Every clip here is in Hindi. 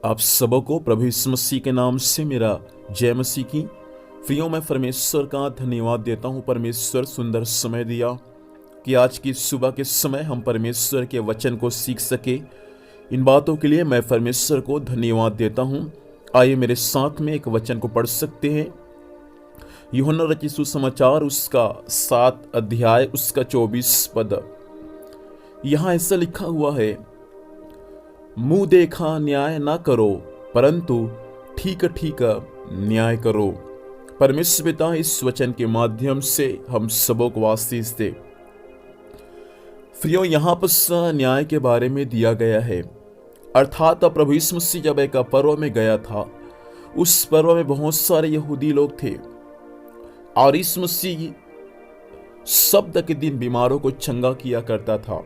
आप सबों को प्रभु यीशु मसीह के नाम से मेरा जय मसीह की। प्रियो, मैं परमेश्वर का धन्यवाद देता हूँ। परमेश्वर सुंदर समय दिया कि आज की सुबह के समय हम परमेश्वर के वचन को सीख सके। इन बातों के लिए मैं परमेश्वर को धन्यवाद देता हूँ। आइए मेरे साथ में एक वचन को पढ़ सकते हैं। यूहन्ना रचित सुसमाचार उसका 7 अध्याय उसका 24 पद। यहाँ ऐसा लिखा हुआ है, मुंह देखा न्याय ना करो परंतु ठीक ठीक न्याय करो। परमेश्वर पिता इस वचन के माध्यम से हम सबों को आशीष दे। प्रियो, यहाँ पर न्याय के बारे में दिया गया है। अर्थात प्रभु यीशु मसीह जब एक पर्व में गया था, उस पर्व में बहुत सारे यहूदी लोग थे और यीशु मसीह शब्द के दिन बीमारों को चंगा किया करता था।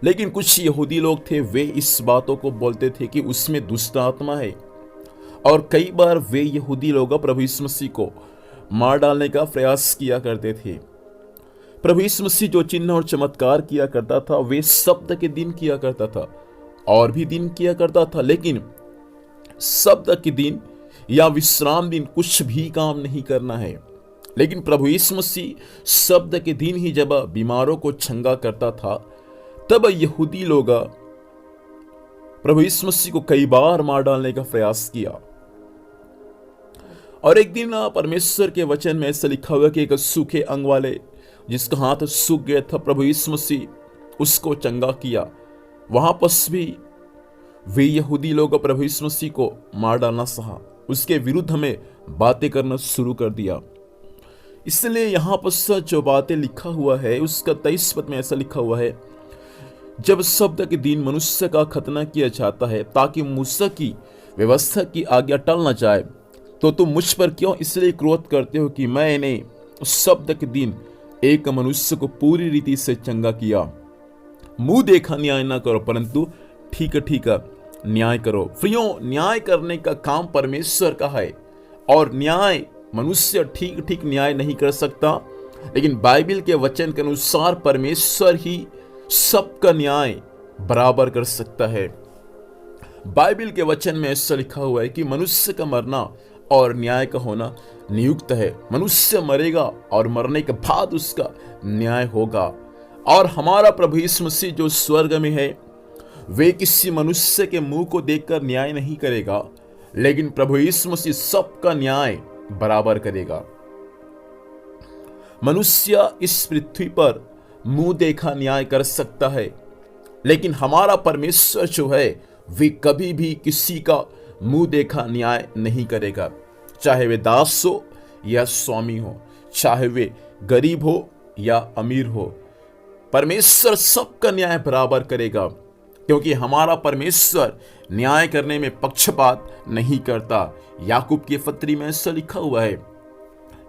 लेकिन कुछ यहूदी लोग थे, वे इस बातों को बोलते थे कि उसमें दुष्ट आत्मा है और कई बार वे यहूदी लोग प्रभु यीशु मसीह को मार डालने का प्रयास किया करते थे। प्रभु यीशु मसीह जो चिन्ह और चमत्कार किया करता था वे शब्द के दिन किया करता था और भी दिन किया करता था, लेकिन शब्द के दिन या विश्राम दिन कुछ भी काम नहीं करना है। लेकिन प्रभु यीशु मसीह शब्द के दिन ही जब बीमारों को चंगा करता था, तब यहूदी लोग प्रभु यीशु मसीह को कई बार मार डालने का प्रयास किया। और एक दिन परमेश्वर के वचन में ऐसा लिखा हुआ कि एक सूखे अंग वाले जिसका हाथ सूख गया था, प्रभु यीशु मसीह उसको चंगा किया। वहां पर भी वे यहूदी लोग प्रभु यीशु मसीह को मार डालना सहा, उसके विरुद्ध में बातें करना शुरू कर दिया। इसलिए यहां पर जो बातें लिखा हुआ है उसका 23 पद में ऐसा लिखा हुआ है, जब शब्द के दिन मनुष्य का खतना किया जाता है ताकि मूसा की व्यवस्था की आज्ञा टल न जाए, तो तुम मुझ पर क्यों इसलिए क्रोध करते हो कि मैंने शब्द के दिन एक मनुष्य को पूरी रीति से चंगा किया। मुंह देखा न्याय ना करो परंतु ठीक ठीक न्याय करो। प्रियो, न्याय करने का काम परमेश्वर का है और न्याय मनुष्य ठीक ठीक न्याय नहीं कर सकता, लेकिन बाइबल के वचन के अनुसार परमेश्वर ही सबका न्याय बराबर कर सकता है। बाइबल के वचन में ऐसा लिखा हुआ है कि मनुष्य का मरना और न्याय का होना नियुक्त है। मनुष्य मरेगा और मरने के बाद उसका न्याय होगा। और हमारा प्रभु यीशु मसीह जो स्वर्ग में है, वे किसी मनुष्य के मुंह को देखकर न्याय नहीं करेगा, लेकिन प्रभु यीशु मसीह सबका न्याय बराबर करेगा। मनुष्य इस पृथ्वी पर मुंह देखा न्याय कर सकता है, लेकिन हमारा परमेश्वर जो है वे कभी भी किसी का मुंह देखा न्याय नहीं करेगा। चाहे वे दास हो या स्वामी हो, चाहे वे गरीब हो या अमीर हो, परमेश्वर सबका न्याय बराबर करेगा, क्योंकि हमारा परमेश्वर न्याय करने में पक्षपात नहीं करता। याकूब की पत्री में ऐसा लिखा हुआ है,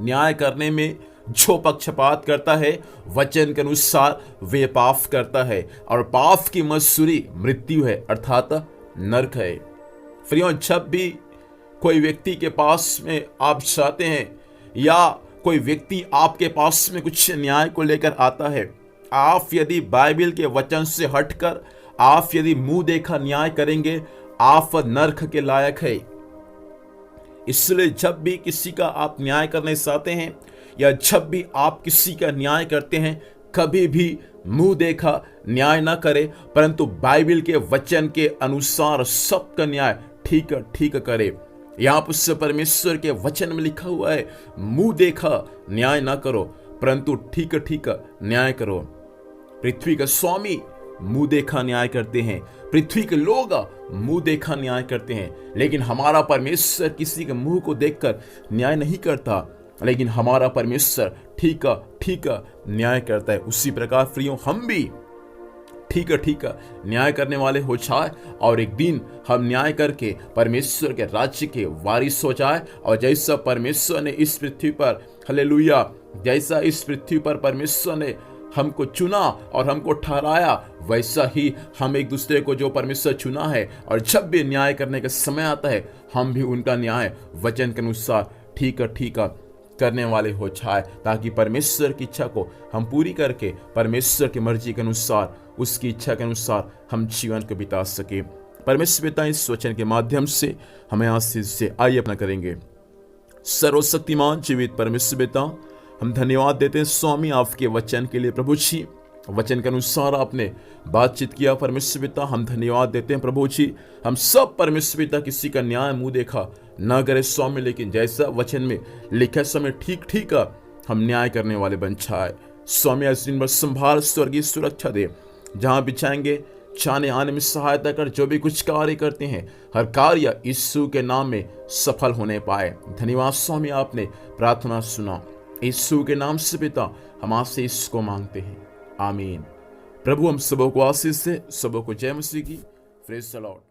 न्याय करने में जो पक्षपात करता है वचन के अनुसार वे पाप करता है और पाप की मजदूरी मृत्यु है, अर्थात नरक है। प्रियो, जब भी कोई व्यक्ति के पास में आप जाते हैं या कोई व्यक्ति आपके पास में कुछ न्याय को लेकर आता है, आप यदि बाइबल के वचन से हटकर आप यदि मुंह देखा न्याय करेंगे, आप नरक के लायक है। इसलिए जब भी किसी का आप न्याय करने चाहते हैं या जब भी आप किसी का न्याय करते हैं, कभी भी मुंह देखा न्याय ना करें, परंतु बाइबल के वचन के अनुसार सबका न्याय ठीक ठीक करे। यहाँ पर परमेश्वर के वचन में लिखा हुआ है, मुंह देखा न्याय ना करो परंतु ठीक ठीक न्याय करो। पृथ्वी का स्वामी मुंह देखा न्याय करते हैं, पृथ्वी के लोग मुंह देखा न्याय करते हैं, लेकिन हमारा परमेश्वर किसी के मुंह को देखकर न्याय नहीं करता, लेकिन हमारा परमेश्वर ठीक ठीक न्याय करता है। उसी प्रकार प्रियो, हम भी ठीक ठीक न्याय करने वाले हो जाए और एक दिन हम न्याय करके परमेश्वर के राज्य के वारिस हो जाए। और जैसा परमेश्वर ने इस पृथ्वी पर, हालेलुया, जैसा इस पृथ्वी पर परमेश्वर ने हमको चुना और हमको ठहराया, वैसा ही हम एक दूसरे को जो परमेश्वर चुना है, और जब भी न्याय करने का समय आता है हम भी उनका न्याय वचन के अनुसार ठीक ठीक करने वाले हो जाए, ताकि परमेश्वर की इच्छा को हम पूरी करके परमेश्वर की मर्जी के अनुसार, उसकी इच्छा के अनुसार हम जीवन को बिता सके। परमेश्वर पिता इस वचन के माध्यम से हमें आशीष से आइए अपना करेंगे। सर्वशक्तिमान जीवित परमेश्वर पिता, हम धन्यवाद देते हैं स्वामी आपके वचन के लिए। प्रभु जी, वचन के अनुसार आपने बातचीत किया परमेश्वर पिता, हम धन्यवाद देते हैं प्रभु जी। हम सब परमेश्वर पिता किसी का न्याय मुंह देखा ना करे स्वामी, लेकिन जैसा वचन में लिखा समय ठीक ठीक हम न्याय करने वाले बन जाए स्वामी। आज दिन भर संभाल, स्वर्गीय सुरक्षा दे, जहां भी जाएंगे जाने आने में सहायता कर। जो भी कुछ कार्य करते हैं हर कार्य यीशु के नाम में सफल होने पाए। धन्यवाद स्वामी, आपने प्रार्थना सुना। यीशु के नाम से पिता हम आपसे इसको मांगते हैं, आमीन। प्रभु हम सबों को आशीष से, सबों को जय मसीह की। Praise the Lord.